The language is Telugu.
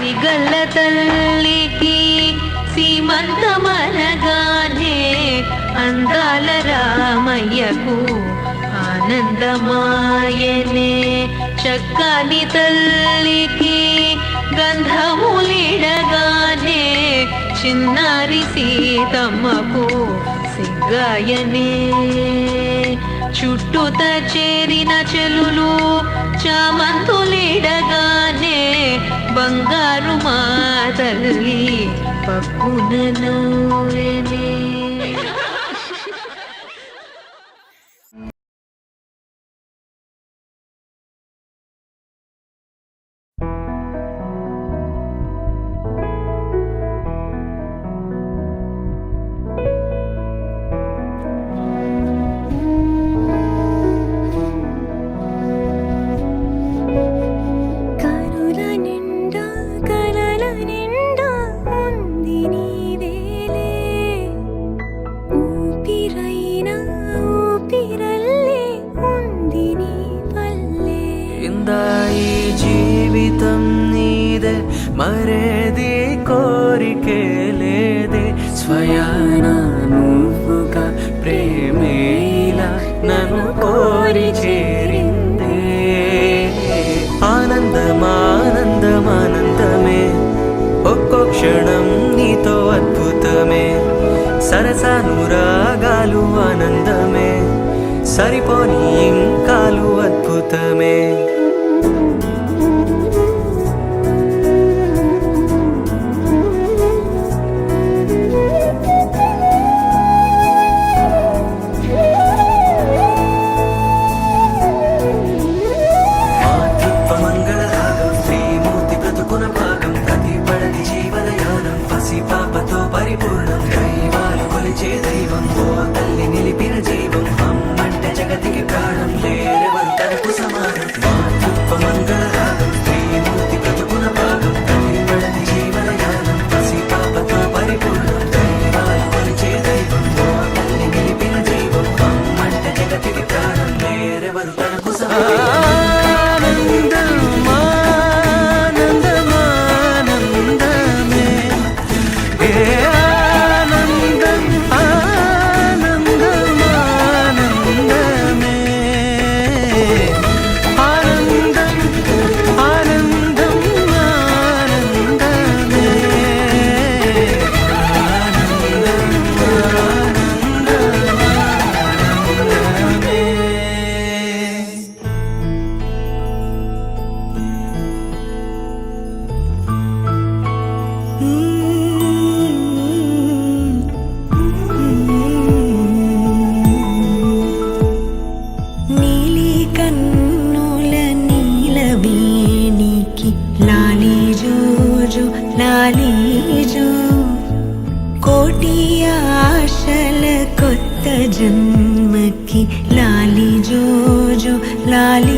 సిరిగల్ల తల్లికి సీమంతమనగానే అందాల రామయ్యకు ఆనందమాయనే. చక్కని తల్లికి గంధములిడగానే చిన్నారి సీతమ్మకు సిగ్గాయనే. చుట్టూత చేరిన చెలులు చామంతులిడగానే బంగారు మా తల్లి పక్కున నవ్వెనే. జీవితం నీదే మరేది కోరికే లేదే. స్వయాన నువ్వుగా ప్రేమే ఇలా నన్ను కోరి చేరిందే. ఆనందమానందమానందమే ఒక్కో క్షణం నీతో అద్భుతమే. సరసానురాగాలు ఆనందమే సరిపోని ఇంకాలు అద్భుతమే. పరిపూర్ణం దైవాలు కొలిచే దైవం ఓ తల్లి నిలిపిన జీవం అమ్మంటే జగతికి ప్రాణం లేరెవరు తనకు సమానం. మాతృత్వ మంగళ రాగం శ్రీమూర్తి బ్రతుకున భాగం కదిపడని జీవనయానం పసి పాపతో పరిపూర్ణం దైవాలు కొలిచే దైవం ఓ తల్లి నిలిపిన జీవం అమ్మంటే జగతికి ప్రాణం లేరెవరు తనకు సమానం. కోటి ఆశల కొత్త జన్మకి లాలి జోజో లాలి